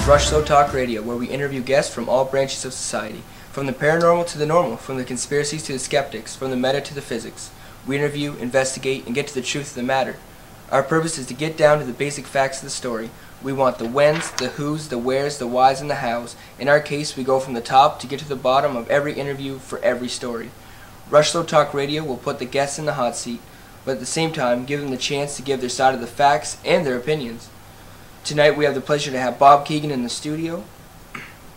Rush Slow Talk Radio, where we interview guests from all branches of society, from the paranormal to the normal, from the conspiracies to the skeptics, from the meta to the physics. We interview, investigate, and get to the truth of the matter. Our purpose is to get down to the basic facts of the story. We want the whens, the whos, the wheres, the whys, and the hows. In our case, we go from the top to get to the bottom of every interview for every story. Rush Slow Talk Radio will put the guests in the hot seat, but at the same time give them the chance to give their side of the facts and their opinions. Tonight we have the pleasure to have Bob Keegan in the studio.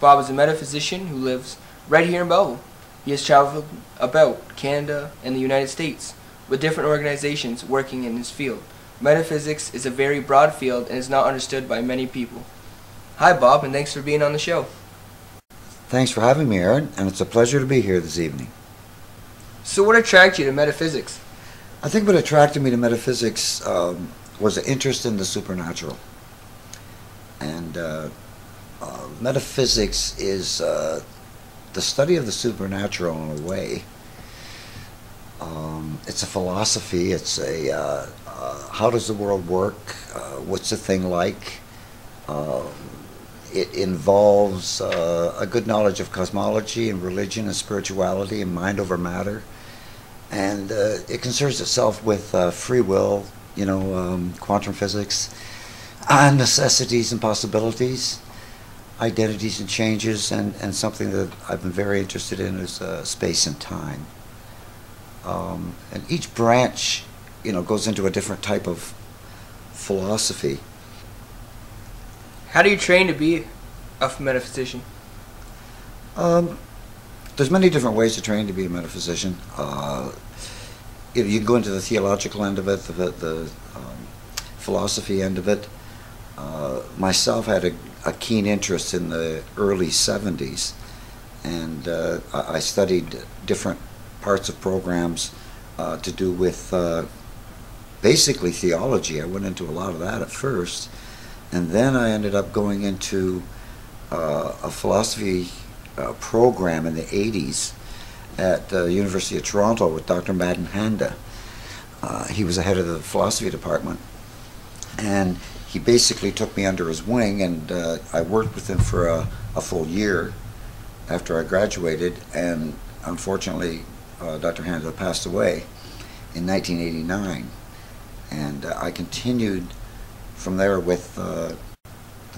Bob is a metaphysician who lives right here in Belleville. He has traveled about Canada and the United States with different organizations working in his field. Metaphysics is a very broad field and is not understood by many people. Hi Bob, and thanks for being on the show. Thanks for having me, Aaron, and it's a pleasure to be here this evening. So what attracted you to metaphysics? I think what attracted me to metaphysics was an interest in the supernatural. And metaphysics is the study of the supernatural in a way. It's a philosophy. It's a how does the world work? What's a thing like? It involves a good knowledge of cosmology and religion and spirituality and mind over matter. And it concerns itself with free will, quantum physics, necessities and possibilities, identities and changes, and something that I've been very interested in is space and time. And each branch, goes into a different type of philosophy. How do you train to be a metaphysician? There's many different ways to train to be a metaphysician. You can go into the theological end of it, the philosophy end of it. Myself had a keen interest in the early 70s, and I studied different parts of programs to do with basically theology. I went into a lot of that at first, and then I ended up going into a philosophy program in the 80s at the University of Toronto with Dr. Madan Handa. He was the head of the philosophy department, and he basically took me under his wing, and I worked with him for a full year after I graduated, and unfortunately Dr. Handa passed away in 1989, and I continued from there with the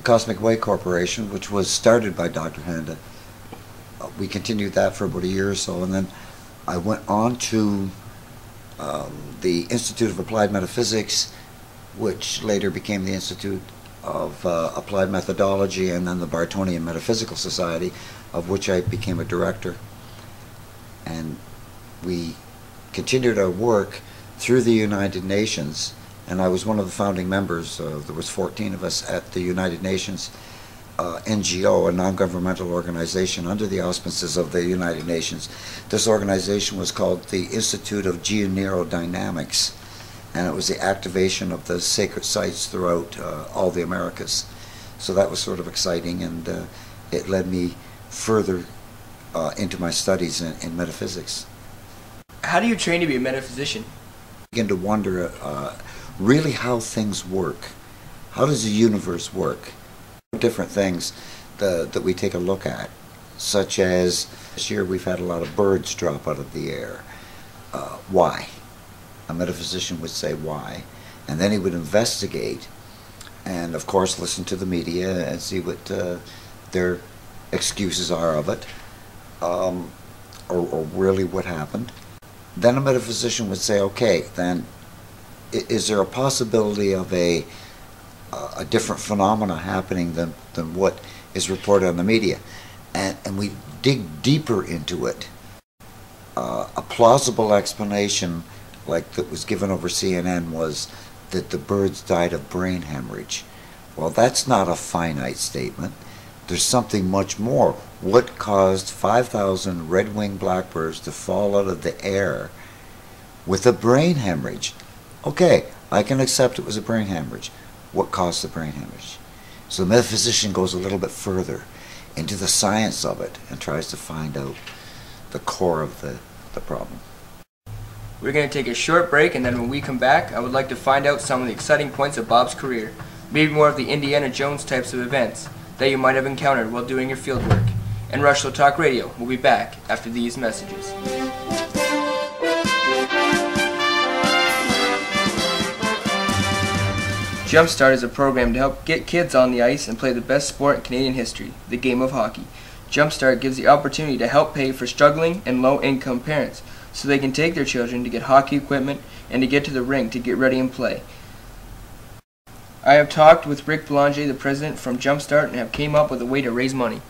Cosmic Way Corporation, which was started by Dr. Handa. We continued that for about a year or so, and then I went on to the Institute of Applied Metaphysics, which later became the Institute of Applied Methodology, and then the Bartonian Metaphysical Society, of which I became a director. And we continued our work through the United Nations, and I was one of the founding members. There was 14 of us at the United Nations NGO, a non-governmental organization under the auspices of the United Nations. This organization was called the Institute of Geoneurodynamics, and it was the activation of the sacred sites throughout all the Americas. So that was sort of exciting, and it led me further into my studies in metaphysics. How do you train to be a metaphysician? I begin to wonder really how things work. How does the universe work? Different things that we take a look at, such as this year we've had a lot of birds drop out of the air. Why? A metaphysician would say why, and then he would investigate and of course listen to the media and see what their excuses are of it, or really what happened. Then a metaphysician would say, okay, then is there a possibility of a different phenomena happening than what is reported on the media? And we dig deeper into it. A plausible explanation, like that was given over CNN, was that the birds died of brain hemorrhage. Well, that's not a finite statement. There's something much more. What caused 5,000 red-winged blackbirds to fall out of the air with a brain hemorrhage? Okay, I can accept it was a brain hemorrhage. What caused the brain hemorrhage? So the metaphysician goes a little bit further into the science of it and tries to find out the core of the problem. We're going to take a short break, and then when we come back, I would like to find out some of the exciting points of Bob's career, maybe more of the Indiana Jones types of events. that you might have encountered while doing your field work. And Rushlow Talk Radio will be back after these messages. Jumpstart is a program to help get kids on the ice and play the best sport in Canadian history, the game of hockey. Jumpstart gives the opportunity to help pay for struggling and low-income parents so they can take their children to get hockey equipment and to get to the rink to get ready and play. I have talked with Rick Belanger, the president from Jumpstart, and have came up with a way to raise money.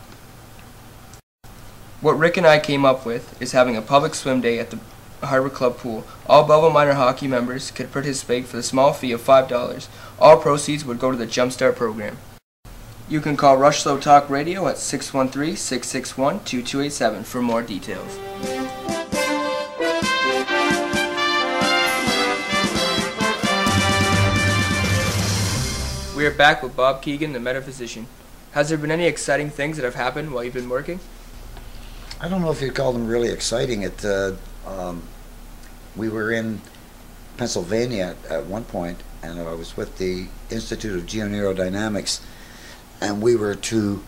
What Rick and I came up with is having a public swim day at the Harbor Club pool. All Belleville Minor Hockey members could participate for the small fee of $5. All proceeds would go to the Jumpstart program. You can call Rushlow Talk Radio at 613-661-2287 for more details. We are back with Bob Keegan, the metaphysician. Has there been any exciting things that have happened while you've been working? I don't know if you'd call them really exciting. We were in Pennsylvania at one point, and I was with the Institute of Geoneurodynamics, and we were to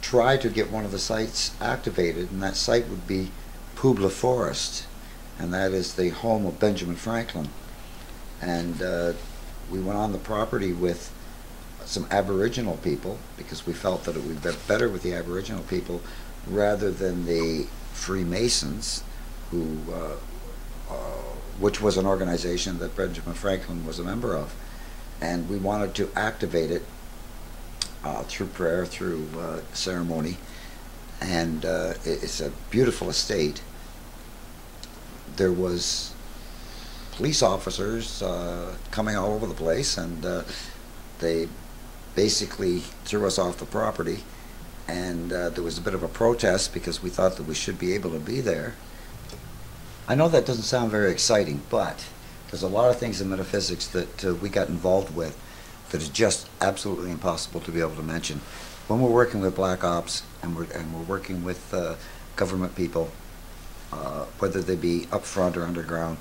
try to get one of the sites activated, and that site would be Poubla Forest, and that is the home of Benjamin Franklin. And we went on the property with some Aboriginal people because we felt that it would be better with the Aboriginal people rather than the Freemasons, which was an organization that Benjamin Franklin was a member of. And we wanted to activate it through prayer, through ceremony, and it's a beautiful estate. There was police officers coming all over the place, and they basically threw us off the property, and there was a bit of a protest because we thought that we should be able to be there. I know that doesn't sound very exciting, but there's a lot of things in metaphysics that we got involved with that is just absolutely impossible to be able to mention. When we're working with black ops and we're working with government people, whether they be up front or underground,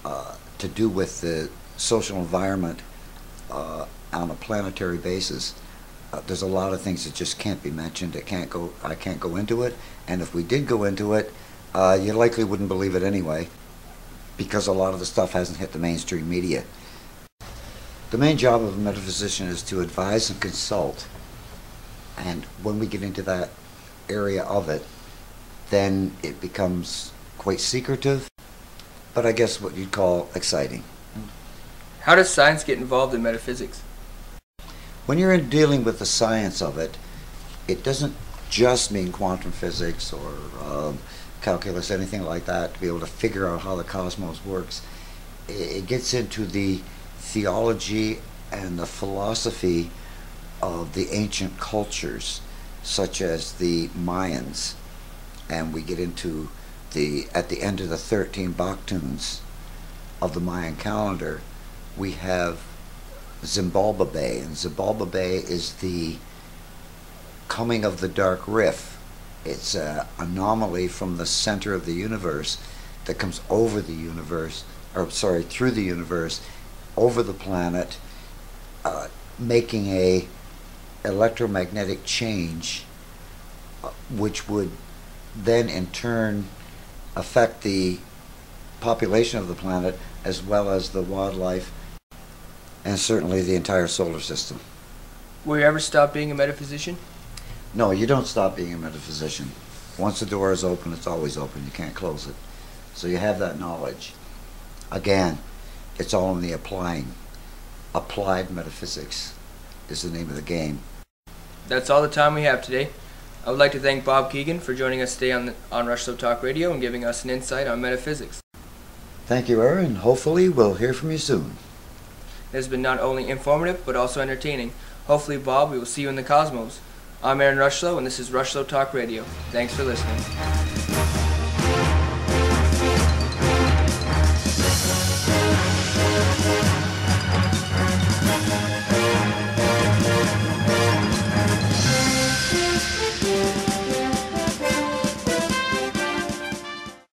to do with the social environment on a planetary basis, there's a lot of things that just can't be mentioned. I can't go into it, and if we did go into it, you likely wouldn't believe it anyway, because a lot of the stuff hasn't hit the mainstream media. The main job of a metaphysician is to advise and consult, and when we get into that area of it, then it becomes quite secretive, but I guess what you'd call exciting. How does science get involved in metaphysics? When you're dealing with the science of it, it doesn't just mean quantum physics or calculus, anything like that, to be able to figure out how the cosmos works. It gets into the theology and the philosophy of the ancient cultures, such as the Mayans, and we get into at the end of the 13 Baktuns of the Mayan calendar, we have Zimbalba Bay, and Zimbalba Bay is the coming of the dark rift. It's an anomaly from the center of the universe that comes over the universe, or sorry, through the universe, over the planet, making a electromagnetic change, which would then in turn affect the population of the planet as well as the wildlife and certainly the entire solar system. Will you ever stop being a metaphysician? No, you don't stop being a metaphysician. Once the door is open, it's always open. You can't close it. So you have that knowledge. Again, it's all in the applying. Applied metaphysics is the name of the game. That's all the time we have today. I would like to thank Bob Keegan for joining us today on Rushlow Talk Radio and giving us an insight on metaphysics. Thank you, Aaron. Hopefully we'll hear from you soon. It has been not only informative, but also entertaining. Hopefully, Bob, we will see you in the cosmos. I'm Aaron Rushlow, and this is Rushlow Talk Radio. Thanks for listening.